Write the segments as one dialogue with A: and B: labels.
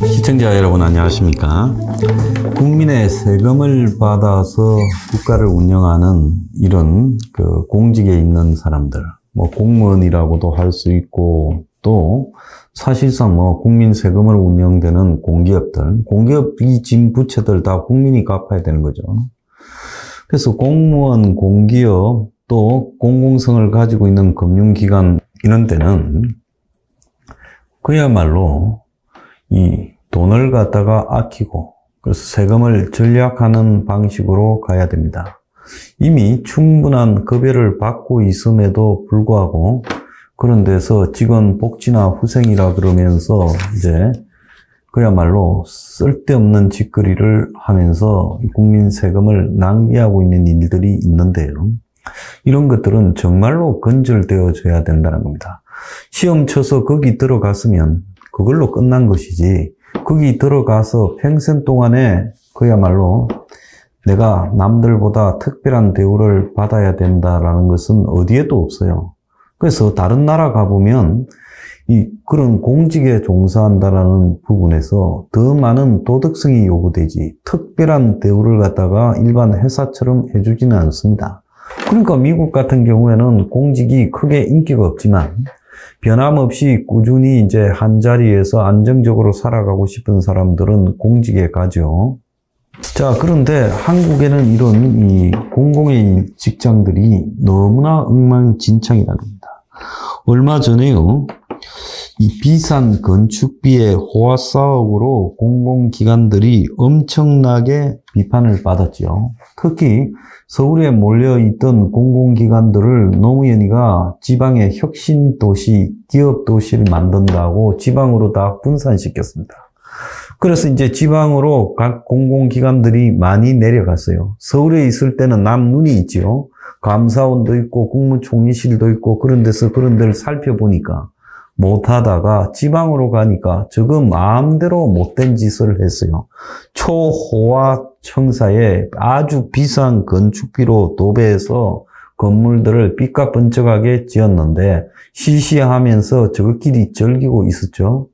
A: 시청자 여러분 안녕하십니까? 국민의 세금을 받아서 국가를 운영하는 이런 공직에 있는 사람들, 공무원이라고도 할 수 있고, 또 사실상 국민 세금으로 운영되는 공기업들, 공기업이 진 부채들 다 국민이 갚아야 되는 거죠. 그래서 공무원, 공기업, 또 공공성을 가지고 있는 금융기관 이런 데는 그야말로 이 돈을 갖다가 아끼고, 그래서 세금을 절약하는 방식으로 가야 됩니다. 이미 충분한 급여를 받고 있음에도 불구하고 그런 데서 직원 복지나 후생이라 그러면서 이제 그야말로 쓸데없는 짓거리를 하면서 국민 세금을 낭비하고 있는 일들이 있는데요. 이런 것들은 정말로 근절되어져야 된다는 겁니다. 시험 쳐서 거기 들어갔으면 그걸로 끝난 것이지, 거기 들어가서 평생 동안에 그야말로 내가 남들보다 특별한 대우를 받아야 된다라는 것은 어디에도 없어요. 그래서 다른 나라 가보면 그런 공직에 종사한다라는 부분에서 더 많은 도덕성이 요구되지, 특별한 대우를 갖다가 일반 회사처럼 해주지는 않습니다. 그러니까 미국 같은 경우에는 공직이 크게 인기가 없지만 변함없이 꾸준히 이제 한 자리에서 안정적으로 살아가고 싶은 사람들은 공직에 가죠. 자, 그런데 한국에는 이런 이 공공의 직장들이 너무나 엉망진창이라는 겁니다. 얼마 전에요, 이 비싼 건축비의 호화 사업으로 공공기관들이 엄청나게 비판을 받았죠. 특히 서울에 몰려있던 공공기관들을 노무현이가 지방의 혁신도시, 기업도시를 만든다고 지방으로 다 분산시켰습니다. 그래서 이제 지방으로 각 공공기관들이 많이 내려갔어요. 서울에 있을 때는 남눈이 있지요. 감사원도 있고 국무총리실도 있고 그런 데를 살펴보니까 못하다가 지방으로 가니까 저거 마음대로 못된 짓을 했어요. 초호화 청사에 아주 비싼 건축비로 도배해서 건물들을 삐까번쩍하게 지었는데 시시하면서 저것끼리 즐기고 있었죠.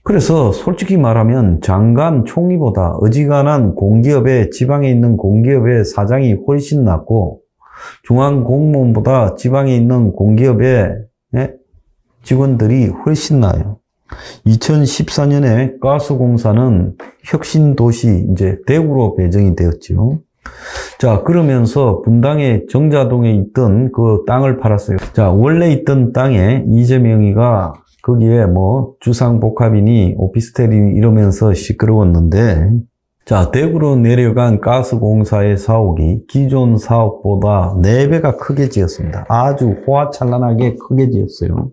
A: 그래서 솔직히 말하면 장관, 총리보다 어지간한 공기업의, 지방에 있는 공기업의 사장이 훨씬 낫고, 중앙공무원보다 지방에 있는 공기업의 직원들이 훨씬 나아요. 2014년에 가스공사는 혁신도시, 이제 대구로 배정이 되었죠. 자, 그러면서 분당의 정자동에 있던 그 땅을 팔았어요. 자, 원래 있던 땅에 이재명이가 거기에 주상복합이니 오피스텔이니 이러면서 시끄러웠는데, 자, 대구로 내려간 가스공사의 사옥이 기존 사옥보다 4배가 크게 지었습니다. 아주 호화찬란하게 크게 지었어요.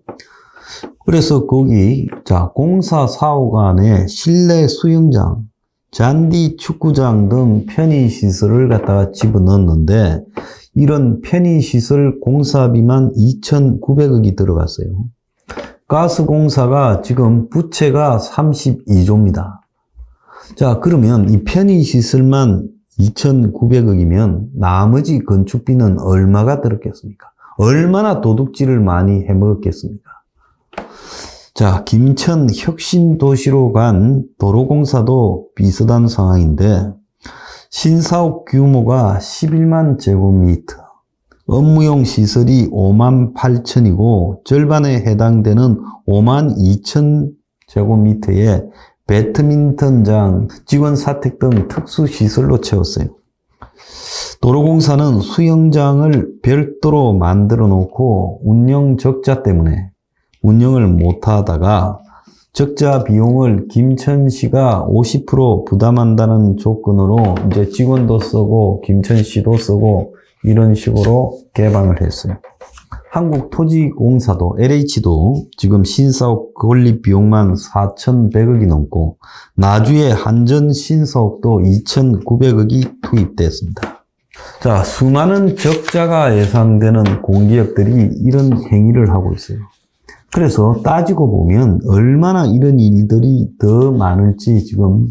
A: 그래서 거기, 자, 공사 사옥 안에 실내 수영장, 잔디 축구장 등 편의시설을 갖다가 집어넣었는데, 이런 편의시설 공사비만 2,900억이 들어갔어요. 가스공사가 지금 부채가 32조입니다. 자, 그러면 이 편의시설만 2,900억이면 나머지 건축비는 얼마가 들었겠습니까? 얼마나 도둑질을 많이 해먹었겠습니까? 자, 김천 혁신도시로 간 도로공사도 비슷한 상황인데, 신사옥 규모가 11만 제곱미터, 업무용 시설이 5만 8천이고 절반에 해당되는 5만 2천 제곱미터에 배드민턴장, 직원 사택 등 특수시설로 채웠어요. 도로공사는 수영장을 별도로 만들어 놓고 운영 적자 때문에 운영을 못하다가 적자 비용을 김천시가 50% 부담한다는 조건으로 이제 직원도 쓰고 김천시도 쓰고 이런 식으로 개방을 했어요. 한국토지공사도 LH도 지금 신사옥 건립 비용만 4,100억이 넘고 나주의 한전 신사옥도 2,900억이 투입됐습니다. 자, 수많은 적자가 예상되는 공기업들이 이런 행위를 하고 있어요. 그래서 따지고 보면 얼마나 이런 일들이 더 많을지 지금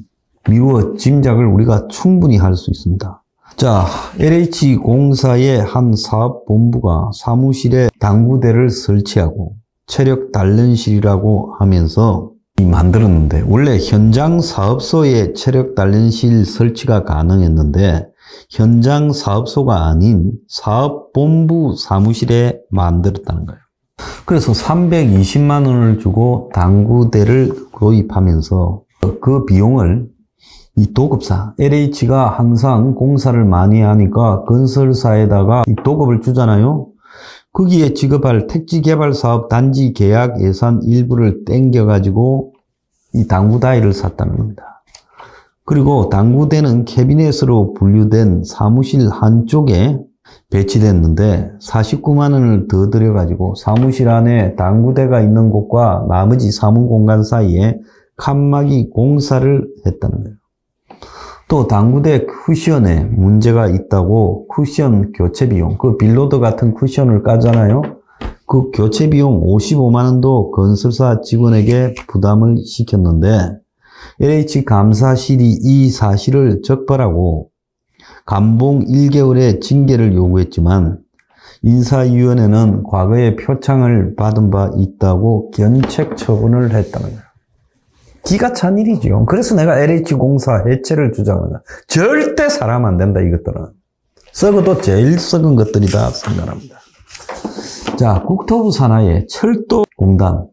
A: 미루어 짐작을 우리가 충분히 할 수 있습니다. 자, LH공사의 한 사업본부가 사무실에 당구대를 설치하고 체력 단련실이라고 하면서 만들었는데, 원래 현장 사업소에 체력 단련실 설치가 가능했는데 현장 사업소가 아닌 사업본부 사무실에 만들었다는 거예요. 그래서 320만 원을 주고 당구대를 구입하면서 그 비용을 이 도급사, LH가 항상 공사를 많이 하니까 건설사에다가 이 도급을 주잖아요. 거기에 지급할 택지개발사업 단지 계약 예산 일부를 땡겨가지고 이 당구다이를 샀다는 겁니다. 그리고 당구대는 캐비넷으로 분류된 사무실 한쪽에 배치됐는데 49만 원을 더 들여가지고 사무실 안에 당구대가 있는 곳과 나머지 사무공간 사이에 칸막이 공사를 했다는 거예요. 또 당구대 쿠션에 문제가 있다고 쿠션 교체 비용, 그 빌로드 같은 쿠션을 까잖아요. 그 교체 비용 55만 원도 건설사 직원에게 부담을 시켰는데 LH 감사실이 이 사실을 적발하고 감봉 1개월의 징계를 요구했지만 인사위원회는 과거에 표창을 받은 바 있다고 견책 처분을 했다는 거예요. 기가 찬 일이죠. 그래서 내가 LH공사 해체를 주장하는 거야. 절대 사람 안 된다, 이것들은. 썩어도 제일 썩은 것들이다 생각합니다. 자, 국토부 산하의 철도공단.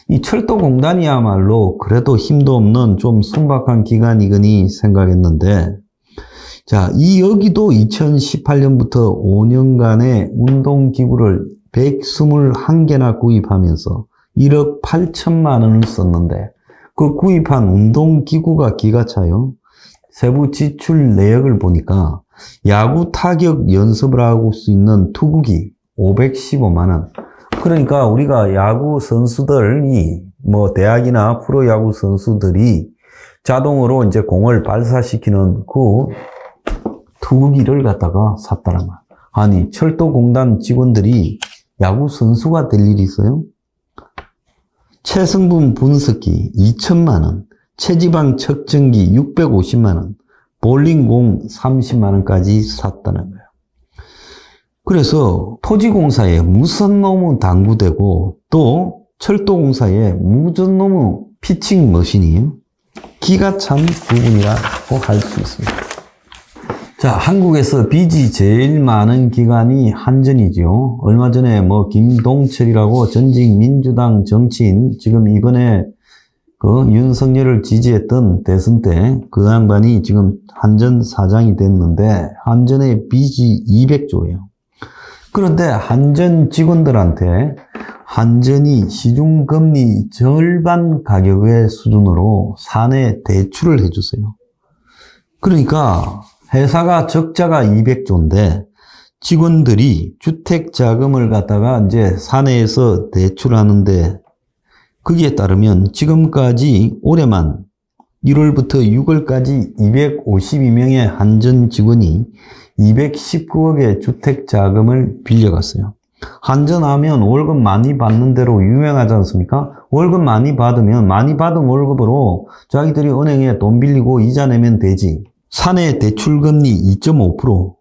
A: 이 철도공단이야말로 그래도 힘도 없는 좀 순박한 기관이거니 생각했는데, 자, 여기도 2018년부터 5년간의 운동기구를 121개나 구입하면서 1억 8천만 원을 썼는데, 그 구입한 운동기구가 기가 차요. 세부 지출 내역을 보니까 야구 타격 연습을 하고 수 있는 투구기 515만 원. 그러니까 우리가 야구 선수들이 뭐 대학이나 프로야구 선수들이 자동으로 이제 공을 발사시키는 그 투구기를 갖다가 샀다는 거야. 아니, 철도공단 직원들이 야구 선수가 될 일이 있어요? 체성분 분석기 2천만 원, 체지방 측정기 650만 원, 볼링공 30만 원까지 샀다는 거예요. 그래서 토지공사에 무슨 놈의 당구대고 또 철도공사에 무슨 놈의 피칭 머신이 기가 찬 부분이라고 할 수 있습니다. 자, 한국에서 빚이 제일 많은 기관이 한전이죠. 얼마 전에 뭐 김동철이라고 전직 민주당 정치인, 지금 이번에 그 윤석열을 지지했던 대선 때 그 양반이 지금 한전 사장이 됐는데 한전의 빚이 200조예요. 그런데 한전 직원들한테 한전이 시중금리 절반 가격의 수준으로 사내 대출을 해주세요. 그러니까 회사가 적자가 200조인데 직원들이 주택자금을 갖다가 이제 사내에서 대출하는데, 거기에 따르면 지금까지 올해만 1월부터 6월까지 252명의 한전 직원이 219억의 주택자금을 빌려갔어요. 한전하면 월급 많이 받는 대로 유명하지 않습니까? 월급 많이 받으면 많이 받은 월급으로 자기들이 은행에 돈 빌리고 이자 내면 되지. 사내 대출금리 2.5%.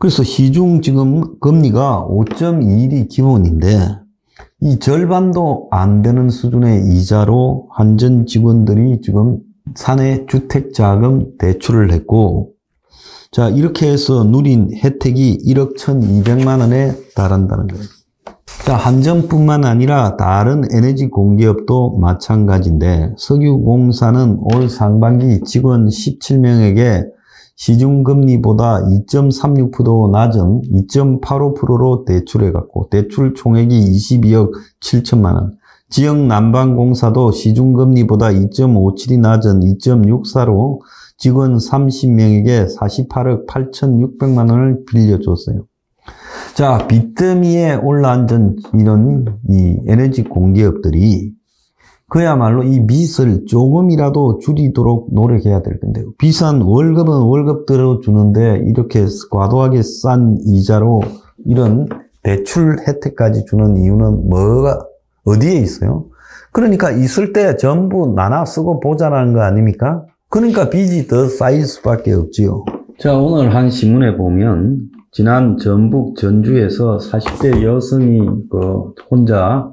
A: 그래서 시중 지금 금리가 5.21이 기본인데 이 절반도 안 되는 수준의 이자로 한전 직원들이 지금 사내 주택자금 대출을 했고, 자, 이렇게 해서 누린 혜택이 1억 1,200만 원에 달한다는 거예요. 자, 한전뿐만 아니라 다른 에너지 공기업도 마찬가지인데, 석유공사는 올 상반기 직원 17명에게 시중금리보다 2.36% 낮은 2.85%로 대출해갖고 대출 총액이 22억 7천만 원. 지역 난방공사도 시중금리보다 2.57이 낮은 2.64로 직원 30명에게 48억 8,600만 원을 빌려줬어요. 자, 빚더미에 올라앉은 이런 이 에너지 공기업들이 그야말로 이 빚을 조금이라도 줄이도록 노력해야 될 건데요. 비싼 월급은 월급대로 주는데 이렇게 과도하게 싼 이자로 이런 대출 혜택까지 주는 이유는 뭐가 어디에 있어요? 그러니까 있을 때 전부 나눠 쓰고 보자라는 거 아닙니까? 그러니까 빚이 더 쌓일 수밖에 없지요. 자, 오늘 한 신문에 보면 지난 전북 전주에서 40대 여성이 혼자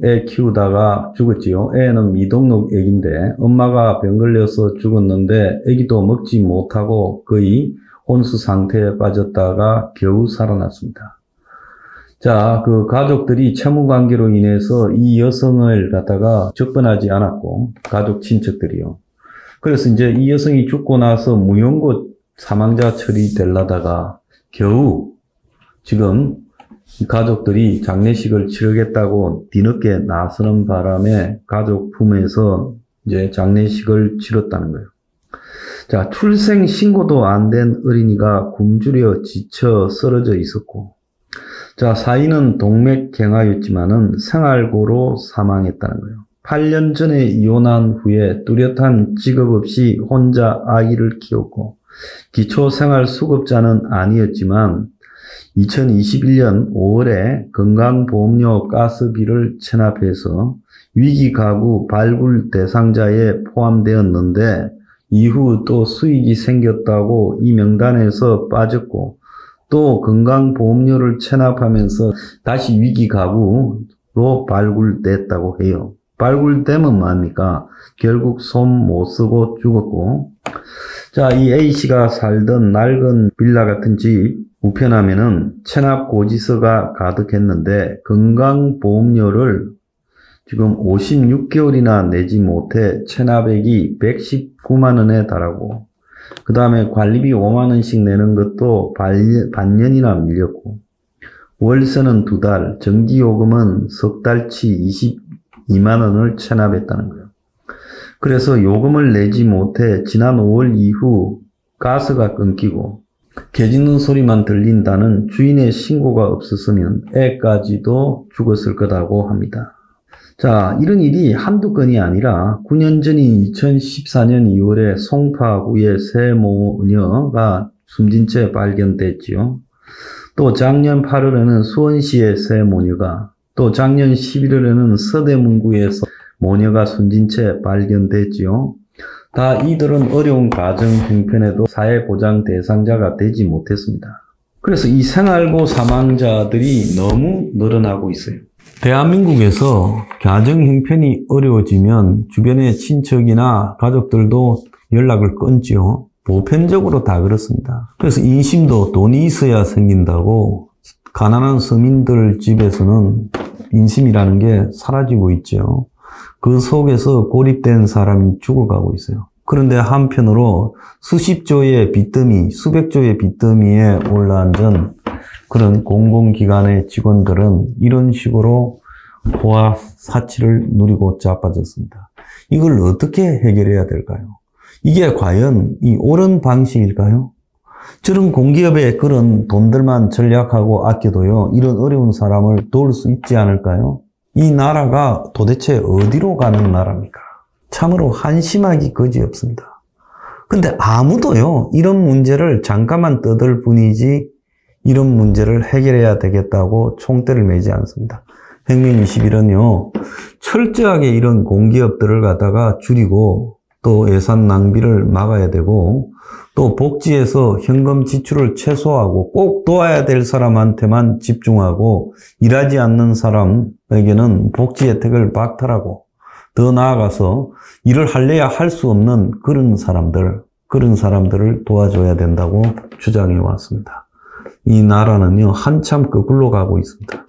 A: 애 키우다가 죽었지요. 애는 미등록 애기인데 엄마가 병 걸려서 죽었는데 애기도 먹지 못하고 거의 혼수 상태에 빠졌다가 겨우 살아났습니다. 자, 그 가족들이 채무 관계로 인해서 이 여성을 갖다가 접근하지 않았고, 가족 친척들이요. 그래서 이제 이 여성이 죽고 나서 무용고 사망자 처리되려다가 겨우 지금 가족들이 장례식을 치르겠다고 뒤늦게 나서는 바람에 가족 품에서 이제 장례식을 치렀다는 거예요. 자, 출생 신고도 안 된 어린이가 굶주려 지쳐 쓰러져 있었고, 자, 사인은 동맥경화였지만은 생활고로 사망했다는 거예요. 8년 전에 이혼한 후에 뚜렷한 직업 없이 혼자 아이를 키웠고, 기초생활수급자는 아니었지만 2021년 5월에 건강보험료 가스비를 체납해서 위기가구 발굴 대상자에 포함되었는데 이후 또 수익이 생겼다고 이 명단에서 빠졌고, 또 건강보험료를 체납하면서 다시 위기가구로 발굴됐다고 해요. 발굴되면 뭐합니까? 결국 손 못 쓰고 죽었고, 자, 이 A씨가 살던 낡은 빌라 같은 집 우편함에는 체납 고지서가 가득했는데 건강보험료를 지금 56개월이나 내지 못해 체납액이 119만 원에 달하고, 그 다음에 관리비 5만 원씩 내는 것도 반년이나 밀렸고, 월세는 2달, 전기요금은 석 달치 22만 원을 체납했다는 거예요. 그래서 요금을 내지 못해 지난 5월 이후 가스가 끊기고 개 짖는 소리만 들린다는 주인의 신고가 없었으면 애까지도 죽었을 거라고 합니다. 자, 이런 일이 한두 건이 아니라 9년 전인 2014년 2월에 송파구의 새 모녀가 숨진 채 발견됐지요. 또 작년 8월에는 수원시의 새 모녀가, 또 작년 11월에는 서대문구에서 모녀가 숨진 채 발견됐지요. 다 이들은 어려운 가정 형편에도 사회보장 대상자가 되지 못했습니다. 그래서 이 생활고 사망자들이 너무 늘어나고 있어요. 대한민국에서 가정 형편이 어려워지면 주변의 친척이나 가족들도 연락을 끊지요. 보편적으로 다 그렇습니다. 그래서 인심도 돈이 있어야 생긴다고 가난한 서민들 집에서는 인심이라는 게 사라지고 있죠. 그 속에서 고립된 사람이 죽어가고 있어요. 그런데 한편으로 수십조의 빚더미, 수백조의 빚더미에 올라앉은 그런 공공기관의 직원들은 이런 식으로 포화 사치를 누리고 자빠졌습니다. 이걸 어떻게 해결해야 될까요? 이게 과연 이 옳은 방식일까요? 저런 공기업의 그런 돈들만 전략하고 아껴도요, 이런 어려운 사람을 도울 수 있지 않을까요? 이 나라가 도대체 어디로 가는 나라입니까? 참으로 한심하기 거지없습니다. 근데 아무도요, 이런 문제를 잠깐만 떠들 뿐이지 이런 문제를 해결해야 되겠다고 총대를 매지 않습니다. 혁명21은요, 철저하게 이런 공기업들을 갖다가 줄이고 또 예산 낭비를 막아야 되고, 또 복지에서 현금 지출을 최소화하고 꼭 도와야 될 사람한테만 집중하고 일하지 않는 사람에게는 복지 혜택을 박탈하고, 더 나아가서 일을 할래야 할 수 없는 그런 사람들을 도와줘야 된다고 주장해 왔습니다. 이 나라는요, 한참 거꾸로 가고 있습니다.